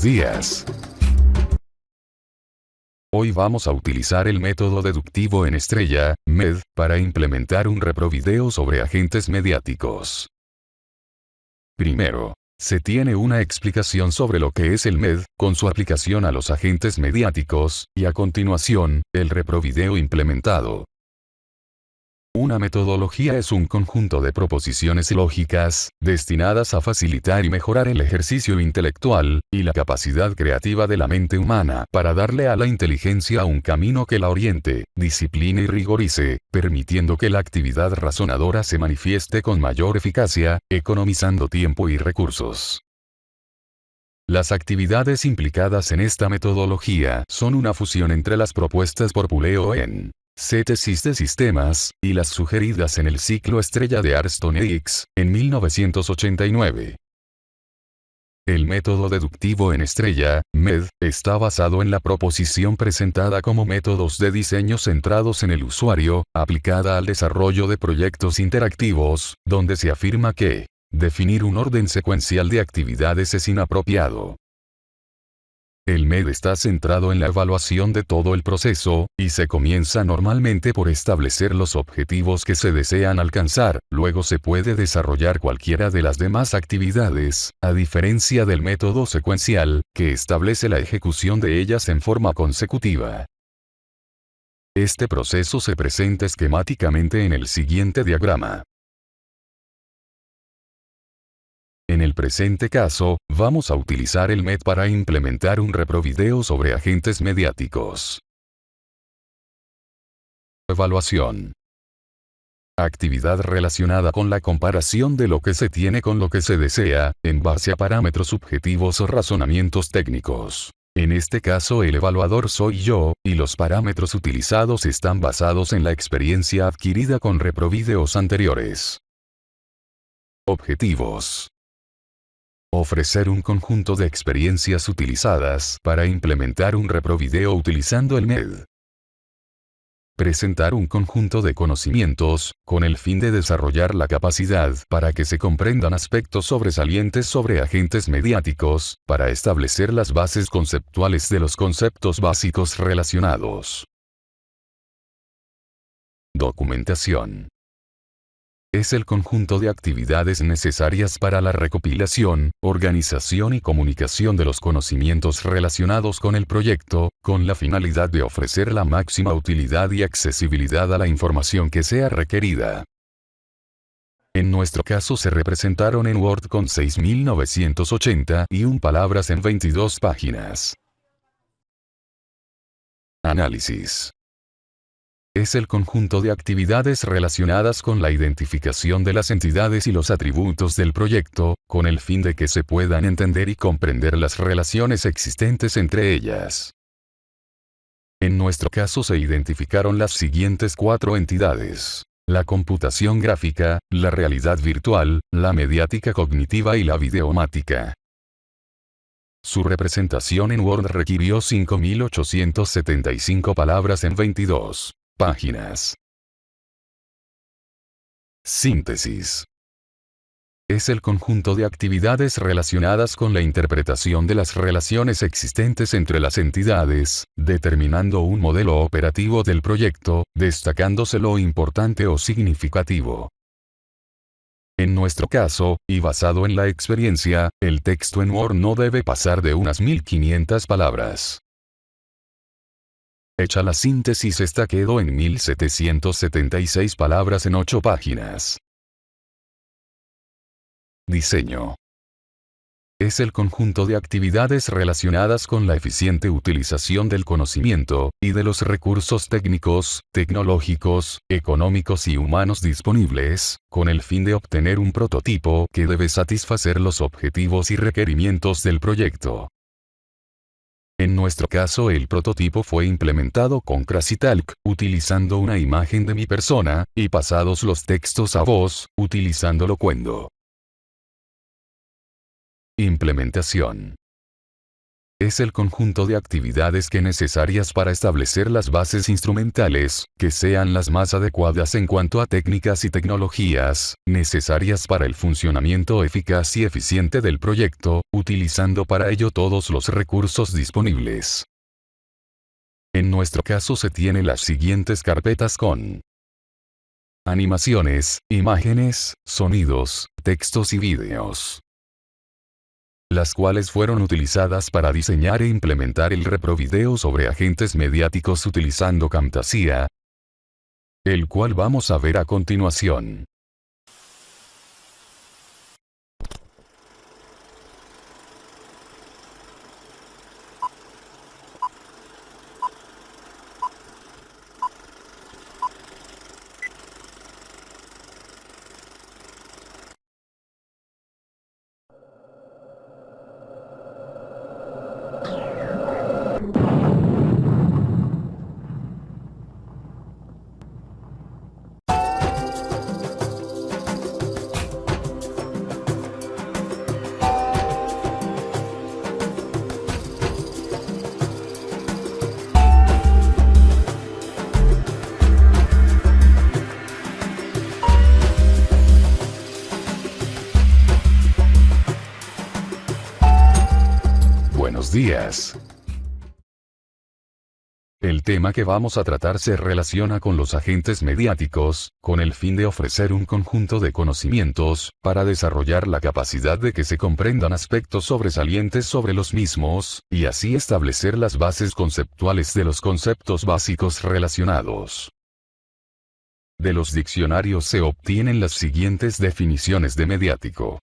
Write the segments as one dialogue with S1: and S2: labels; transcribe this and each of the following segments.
S1: días. Hoy vamos a utilizar el método deductivo en estrella, MED, para implementar un reprovideo sobre agentes mediáticos. Primero, se tiene una explicación sobre lo que es el MED, con su aplicación a los agentes mediáticos, y a continuación, el reprovideo implementado. Una metodología es un conjunto de proposiciones lógicas, destinadas a facilitar y mejorar el ejercicio intelectual, y la capacidad creativa de la mente humana, para darle a la inteligencia un camino que la oriente, discipline y rigorice, permitiendo que la actividad razonadora se manifieste con mayor eficacia, economizando tiempo y recursos. Las actividades implicadas en esta metodología son una fusión entre las propuestas por Puleo en Síntesis de sistemas, y las sugeridas en el ciclo estrella de Arston et X, en 1989. El método deductivo en estrella, MED, está basado en la proposición presentada como métodos de diseño centrados en el usuario, aplicada al desarrollo de proyectos interactivos, donde se afirma que definir un orden secuencial de actividades es inapropiado. El MED está centrado en la evaluación de todo el proceso, y se comienza normalmente por establecer los objetivos que se desean alcanzar, luego se puede desarrollar cualquiera de las demás actividades, a diferencia del método secuencial, que establece la ejecución de ellas en forma consecutiva. Este proceso se presenta esquemáticamente en el siguiente diagrama. En el presente caso, vamos a utilizar el MED para implementar un reprovideo sobre agentes mediáticos. Evaluación. Actividad relacionada con la comparación de lo que se tiene con lo que se desea, en base a parámetros subjetivos o razonamientos técnicos. En este caso el evaluador soy yo, y los parámetros utilizados están basados en la experiencia adquirida con reprovideos anteriores. Objetivos. Ofrecer un conjunto de experiencias utilizadas para implementar un reprovideo utilizando el MED. Presentar un conjunto de conocimientos, con el fin de desarrollar la capacidad para que se comprendan aspectos sobresalientes sobre agentes mediáticos, para establecer las bases conceptuales de los conceptos básicos relacionados. Documentación. Es el conjunto de actividades necesarias para la recopilación, organización y comunicación de los conocimientos relacionados con el proyecto, con la finalidad de ofrecer la máxima utilidad y accesibilidad a la información que sea requerida. En nuestro caso se representaron en Word con 6.981 palabras en 22 páginas. Análisis. Es el conjunto de actividades relacionadas con la identificación de las entidades y los atributos del proyecto, con el fin de que se puedan entender y comprender las relaciones existentes entre ellas. En nuestro caso se identificaron las siguientes 4 entidades: la computación gráfica, la realidad virtual, la mediática cognitiva y la videomática. Su representación en Word requirió 5.875 palabras en 22 páginas. Síntesis. Es el conjunto de actividades relacionadas con la interpretación de las relaciones existentes entre las entidades, determinando un modelo operativo del proyecto, destacándose lo importante o significativo. En nuestro caso, y basado en la experiencia, el texto en Word no debe pasar de unas 1.500 palabras. Hecha la síntesis, esta quedó en 1.776 palabras en 8 páginas. Diseño. Es el conjunto de actividades relacionadas con la eficiente utilización del conocimiento, y de los recursos técnicos, tecnológicos, económicos y humanos disponibles, con el fin de obtener un prototipo que debe satisfacer los objetivos y requerimientos del proyecto. En nuestro caso el prototipo fue implementado con Crazytalk, utilizando una imagen de mi persona, y pasados los textos a voz, utilizando Loquendo. Implementación. Es el conjunto de actividades que necesarias para establecer las bases instrumentales, que sean las más adecuadas en cuanto a técnicas y tecnologías, necesarias para el funcionamiento eficaz y eficiente del proyecto, utilizando para ello todos los recursos disponibles. En nuestro caso se tienen las siguientes carpetas con animaciones, imágenes, sonidos, textos y vídeos, las cuales fueron utilizadas para diseñar e implementar el reprovideo sobre agentes mediáticos utilizando Camtasia, el cual vamos a ver a continuación. Buenos días. El tema que vamos a tratar se relaciona con los agentes mediáticos, con el fin de ofrecer un conjunto de conocimientos, para desarrollar la capacidad de que se comprendan aspectos sobresalientes sobre los mismos, y así establecer las bases conceptuales de los conceptos básicos relacionados. De los diccionarios se obtienen las siguientes definiciones de mediático.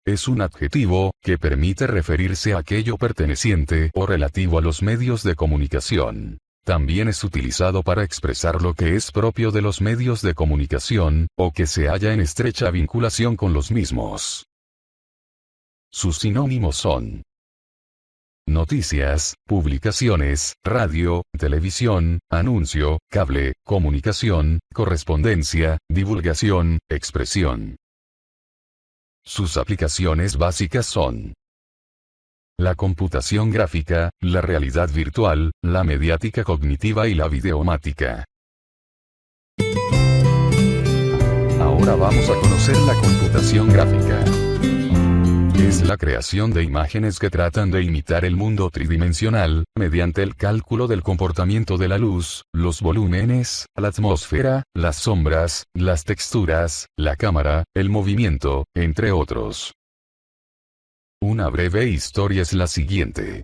S1: Es un adjetivo, que permite referirse a aquello perteneciente o relativo a los medios de comunicación. También es utilizado para expresar lo que es propio de los medios de comunicación, o que se halla en estrecha vinculación con los mismos. Sus sinónimos son noticias, publicaciones, radio, televisión, anuncio, cable, comunicación, correspondencia, divulgación, expresión. Sus aplicaciones básicas son la computación gráfica, la realidad virtual, la mediática cognitiva y la videomática. Ahora vamos a conocer la computación gráfica. Es la creación de imágenes que tratan de imitar el mundo tridimensional, mediante el cálculo del comportamiento de la luz, los volúmenes, la atmósfera, las sombras, las texturas, la cámara, el movimiento, entre otros. Una breve historia es la siguiente.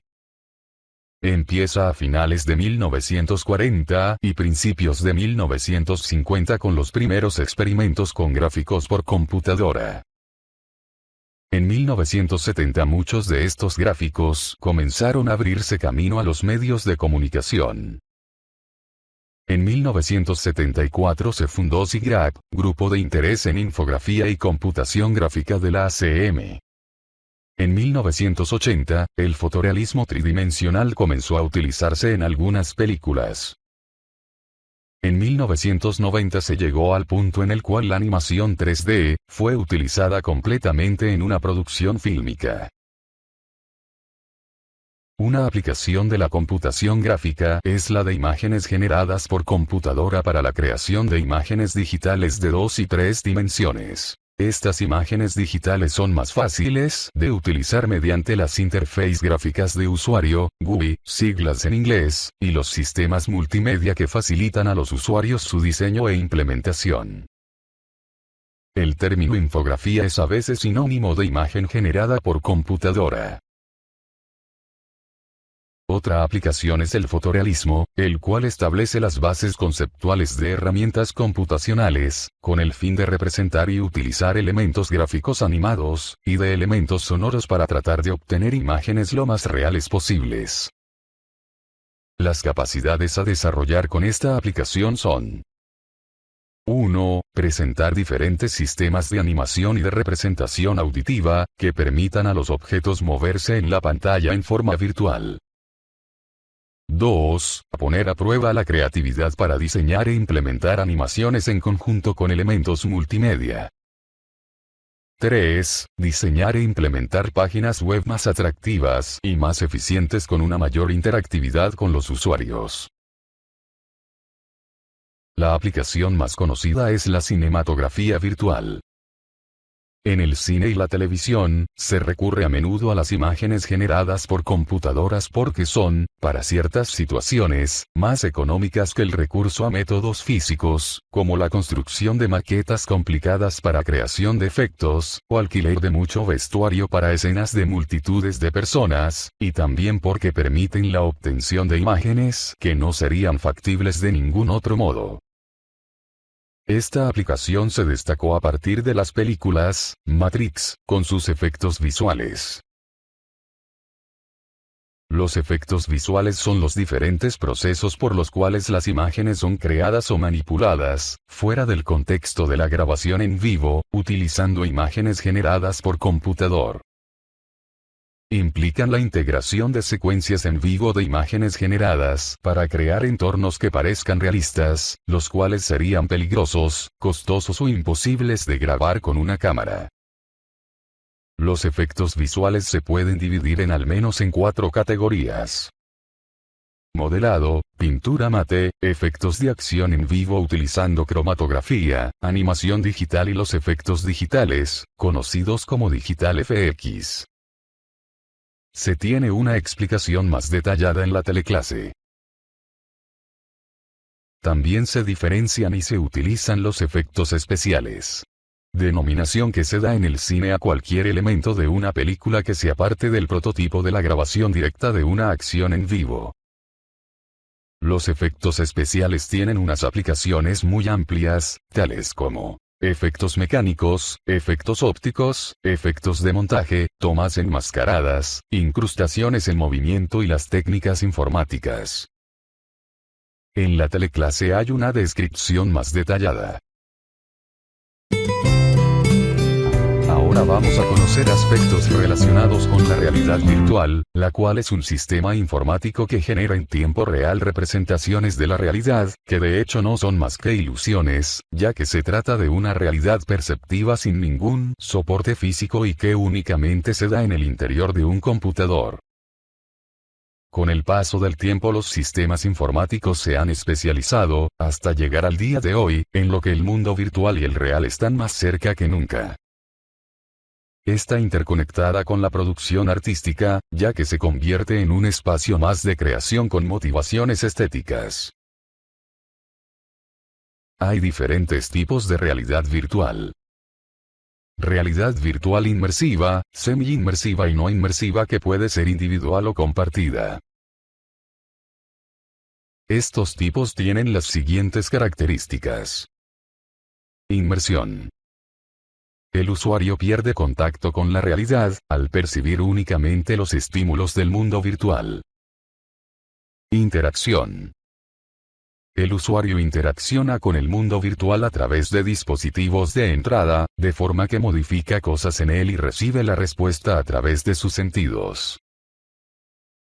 S1: Empieza a finales de 1940 y principios de 1950 con los primeros experimentos con gráficos por computadora. En 1970 muchos de estos gráficos comenzaron a abrirse camino a los medios de comunicación. En 1974 se fundó SIGGRAPH, Grupo de Interés en Infografía y Computación Gráfica de la ACM. En 1980, el fotorrealismo tridimensional comenzó a utilizarse en algunas películas. En 1990 se llegó al punto en el cual la animación 3D fue utilizada completamente en una producción fílmica. Una aplicación de la computación gráfica es la de imágenes generadas por computadora para la creación de imágenes digitales de 2 y 3 dimensiones. Estas imágenes digitales son más fáciles de utilizar mediante las interfaces gráficas de usuario, GUI, siglas en inglés, y los sistemas multimedia que facilitan a los usuarios su diseño e implementación. El término infografía es a veces sinónimo de imagen generada por computadora. Otra aplicación es el fotorrealismo, el cual establece las bases conceptuales de herramientas computacionales, con el fin de representar y utilizar elementos gráficos animados, y de elementos sonoros para tratar de obtener imágenes lo más reales posibles. Las capacidades a desarrollar con esta aplicación son: 1. Presentar diferentes sistemas de animación y de representación auditiva, que permitan a los objetos moverse en la pantalla en forma virtual. 2. Poner a prueba la creatividad para diseñar e implementar animaciones en conjunto con elementos multimedia. 3. Diseñar e implementar páginas web más atractivas y más eficientes con una mayor interactividad con los usuarios. La aplicación más conocida es la cinematografía virtual. En el cine y la televisión, se recurre a menudo a las imágenes generadas por computadoras porque son, para ciertas situaciones, más económicas que el recurso a métodos físicos, como la construcción de maquetas complicadas para creación de efectos, o alquiler de mucho vestuario para escenas de multitudes de personas, y también porque permiten la obtención de imágenes que no serían factibles de ningún otro modo. Esta aplicación se destacó a partir de las películas Matrix, con sus efectos visuales. Los efectos visuales son los diferentes procesos por los cuales las imágenes son creadas o manipuladas, fuera del contexto de la grabación en vivo, utilizando imágenes generadas por computador. Implican la integración de secuencias en vivo de imágenes generadas para crear entornos que parezcan realistas, los cuales serían peligrosos, costosos o imposibles de grabar con una cámara. Los efectos visuales se pueden dividir en al menos en 4 categorías: modelado, pintura mate, efectos de acción en vivo utilizando cromatografía, animación digital y los efectos digitales, conocidos como Digital FX. Se tiene una explicación más detallada en la teleclase. También se diferencian y se utilizan los efectos especiales. Denominación que se da en el cine a cualquier elemento de una película que se aparte del prototipo de la grabación directa de una acción en vivo. Los efectos especiales tienen unas aplicaciones muy amplias, tales como efectos mecánicos, efectos ópticos, efectos de montaje, tomas enmascaradas, incrustaciones en movimiento y las técnicas informáticas. En la teleclase hay una descripción más detallada. Ahora vamos a conocer aspectos relacionados con la realidad virtual, la cual es un sistema informático que genera en tiempo real representaciones de la realidad, que de hecho no son más que ilusiones, ya que se trata de una realidad perceptiva sin ningún soporte físico y que únicamente se da en el interior de un computador. Con el paso del tiempo los sistemas informáticos se han especializado, hasta llegar al día de hoy, en lo que el mundo virtual y el real están más cerca que nunca. Está interconectada con la producción artística, ya que se convierte en un espacio más de creación con motivaciones estéticas. Hay diferentes tipos de realidad virtual. Realidad virtual inmersiva, semi-inmersiva y no inmersiva, que puede ser individual o compartida. Estos tipos tienen las siguientes características. Inmersión. El usuario pierde contacto con la realidad, al percibir únicamente los estímulos del mundo virtual. Interacción. El usuario interacciona con el mundo virtual a través de dispositivos de entrada, de forma que modifica cosas en él y recibe la respuesta a través de sus sentidos.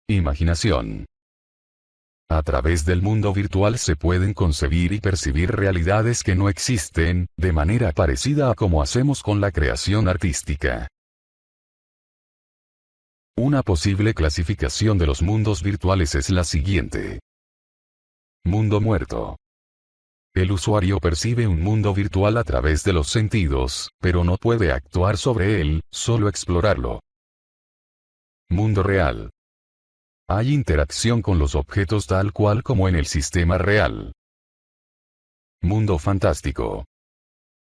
S1: Imaginación. A través del mundo virtual se pueden concebir y percibir realidades que no existen, de manera parecida a como hacemos con la creación artística. Una posible clasificación de los mundos virtuales es la siguiente. Mundo muerto. El usuario percibe un mundo virtual a través de los sentidos, pero no puede actuar sobre él, solo explorarlo. Mundo real. Hay interacción con los objetos tal cual como en el sistema real. Mundo fantástico.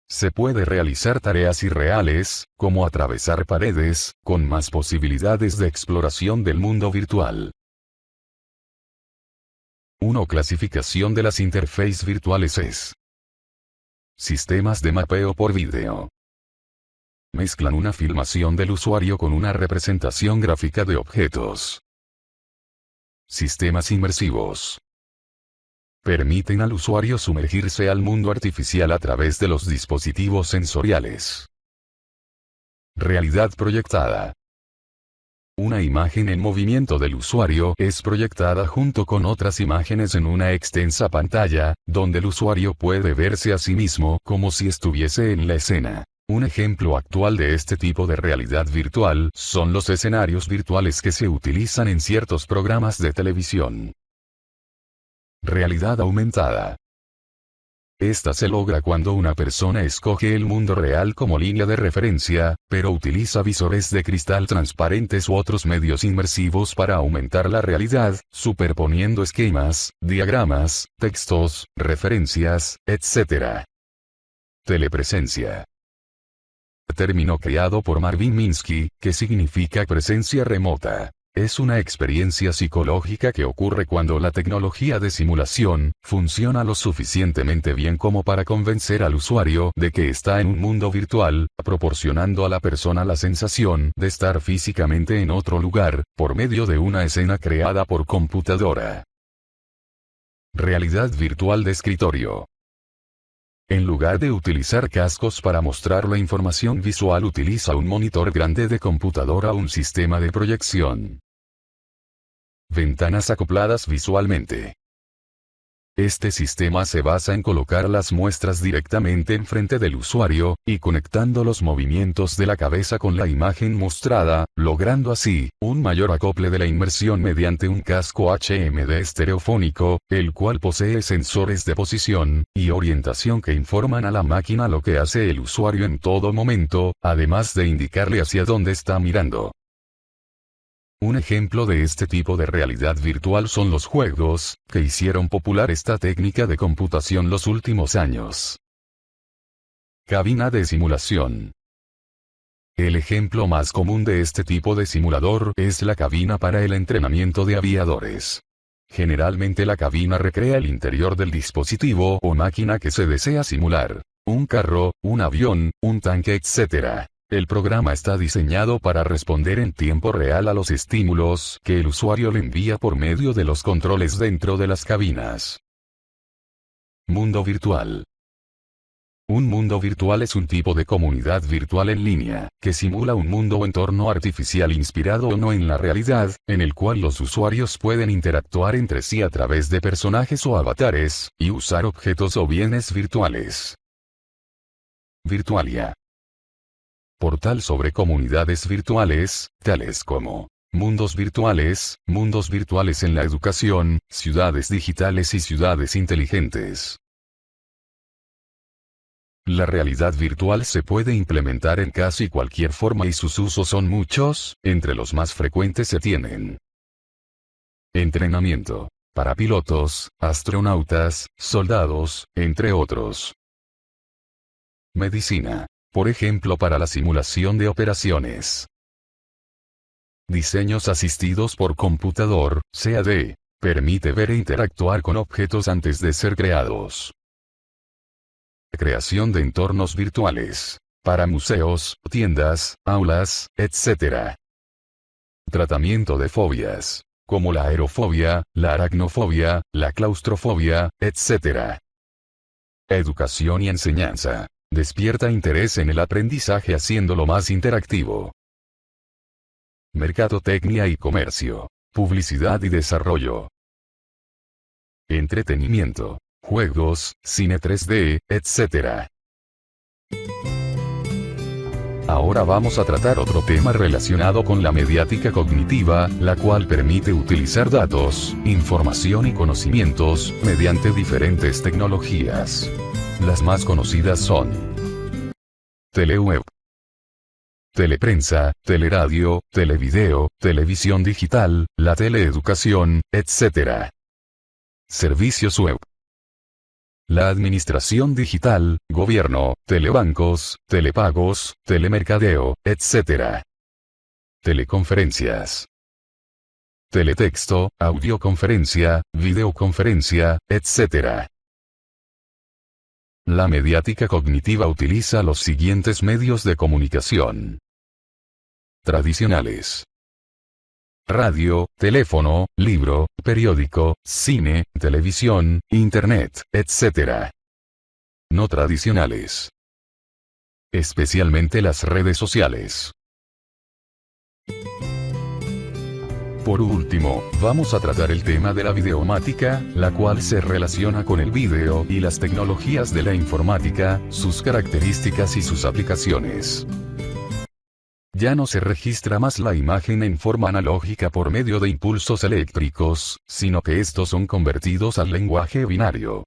S1: Se puede realizar tareas irreales, como atravesar paredes, con más posibilidades de exploración del mundo virtual. 1. Clasificación de las interfaces virtuales es: sistemas de mapeo por vídeo. Mezclan una filmación del usuario con una representación gráfica de objetos. Sistemas inmersivos. Permiten al usuario sumergirse al mundo artificial a través de los dispositivos sensoriales. Realidad proyectada. Una imagen en movimiento del usuario es proyectada junto con otras imágenes en una extensa pantalla, donde el usuario puede verse a sí mismo como si estuviese en la escena. Un ejemplo actual de este tipo de realidad virtual son los escenarios virtuales que se utilizan en ciertos programas de televisión. Realidad aumentada. Esta se logra cuando una persona escoge el mundo real como línea de referencia, pero utiliza visores de cristal transparentes u otros medios inmersivos para aumentar la realidad, superponiendo esquemas, diagramas, textos, referencias, etc. Telepresencia. Término creado por Marvin Minsky, que significa presencia remota. Es una experiencia psicológica que ocurre cuando la tecnología de simulación funciona lo suficientemente bien como para convencer al usuario de que está en un mundo virtual, proporcionando a la persona la sensación de estar físicamente en otro lugar, por medio de una escena creada por computadora. Realidad virtual de escritorio. En lugar de utilizar cascos para mostrar la información visual, utiliza un monitor grande de computadora o un sistema de proyección. Ventanas acopladas visualmente. Este sistema se basa en colocar las muestras directamente enfrente del usuario, y conectando los movimientos de la cabeza con la imagen mostrada, logrando así, un mayor acople de la inmersión mediante un casco HMD estereofónico, el cual posee sensores de posición y orientación que informan a la máquina lo que hace el usuario en todo momento, además de indicarle hacia dónde está mirando. Un ejemplo de este tipo de realidad virtual son los juegos, que hicieron popular esta técnica de computación los últimos años. Cabina de simulación. El ejemplo más común de este tipo de simulador es la cabina para el entrenamiento de aviadores. Generalmente la cabina recrea el interior del dispositivo o máquina que se desea simular. Un carro, un avión, un tanque, etc. El programa está diseñado para responder en tiempo real a los estímulos que el usuario le envía por medio de los controles dentro de las cabinas. Mundo virtual. Un mundo virtual es un tipo de comunidad virtual en línea, que simula un mundo o entorno artificial inspirado o no en la realidad, en el cual los usuarios pueden interactuar entre sí a través de personajes o avatares, y usar objetos o bienes virtuales. Virtualia. Portal sobre comunidades virtuales, tales como mundos virtuales en la educación, ciudades digitales y ciudades inteligentes. La realidad virtual se puede implementar en casi cualquier forma y sus usos son muchos, entre los más frecuentes se tienen: entrenamiento, para pilotos, astronautas, soldados, entre otros. Medicina. Por ejemplo, para la simulación de operaciones. Diseños asistidos por computador, CAD. Permite ver e interactuar con objetos antes de ser creados. Creación de entornos virtuales. Para museos, tiendas, aulas, etc. Tratamiento de fobias. Como la aerofobia, la aracnofobia, la claustrofobia, etc. Educación y enseñanza. Despierta interés en el aprendizaje haciéndolo más interactivo. Mercadotecnia y comercio. Publicidad y desarrollo. Entretenimiento. Juegos, cine 3D, etc. Ahora vamos a tratar otro tema relacionado con la mediática cognitiva, la cual permite utilizar datos, información y conocimientos, mediante diferentes tecnologías. Las más conocidas son teleweb, teleprensa, teleradio, televideo, televisión digital, la teleeducación, etc. Servicios web. La administración digital, gobierno, telebancos, telepagos, telemercadeo, etc. Teleconferencias. Teletexto, audioconferencia, videoconferencia, etc. La mediática cognitiva utiliza los siguientes medios de comunicación tradicionales: radio, teléfono, libro, periódico, cine, televisión, internet, etc. No tradicionales. Especialmente las redes sociales. Por último, vamos a tratar el tema de la videomática, la cual se relaciona con el video y las tecnologías de la informática, sus características y sus aplicaciones. Ya no se registra más la imagen en forma analógica por medio de impulsos eléctricos, sino que estos son convertidos al lenguaje binario.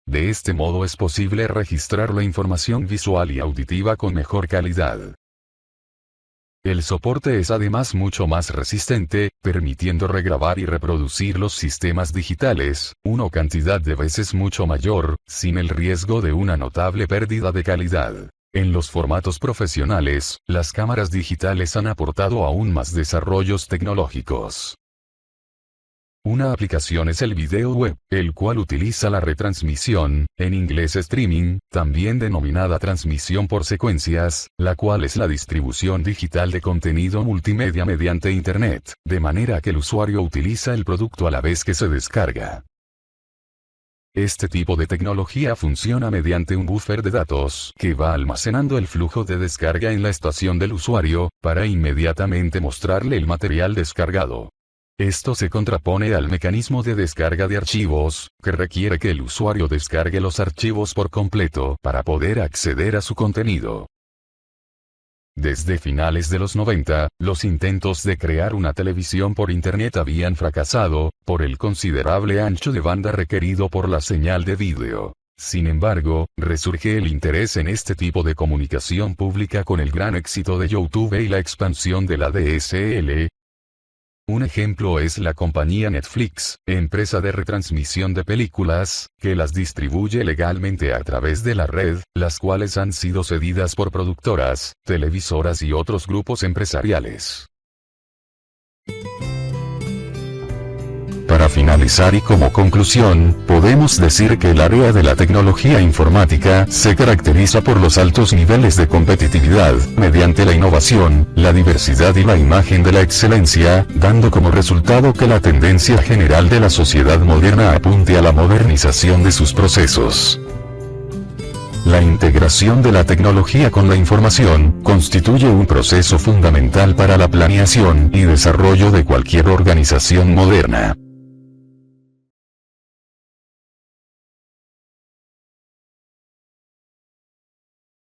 S1: De este modo es posible registrar la información visual y auditiva con mejor calidad. El soporte es además mucho más resistente, permitiendo regrabar y reproducir los sistemas digitales, una cantidad de veces mucho mayor, sin el riesgo de una notable pérdida de calidad. En los formatos profesionales, las cámaras digitales han aportado aún más desarrollos tecnológicos. Una aplicación es el video web, el cual utiliza la retransmisión, en inglés streaming, también denominada transmisión por secuencias, la cual es la distribución digital de contenido multimedia mediante Internet, de manera que el usuario utiliza el producto a la vez que se descarga. Este tipo de tecnología funciona mediante un buffer de datos que va almacenando el flujo de descarga en la estación del usuario, para inmediatamente mostrarle el material descargado. Esto se contrapone al mecanismo de descarga de archivos, que requiere que el usuario descargue los archivos por completo para poder acceder a su contenido. Desde finales de los 90, los intentos de crear una televisión por Internet habían fracasado, por el considerable ancho de banda requerido por la señal de vídeo. Sin embargo, resurge el interés en este tipo de comunicación pública con el gran éxito de YouTube y la expansión de la DSL. Un ejemplo es la compañía Netflix, empresa de retransmisión de películas, que las distribuye legalmente a través de la red, las cuales han sido cedidas por productoras, televisoras y otros grupos empresariales. Para finalizar y como conclusión, podemos decir que el área de la tecnología informática se caracteriza por los altos niveles de competitividad, mediante la innovación, la diversidad y la imagen de la excelencia, dando como resultado que la tendencia general de la sociedad moderna apunte a la modernización de sus procesos. La integración de la tecnología con la información constituye un proceso fundamental para la planeación y desarrollo de cualquier organización moderna.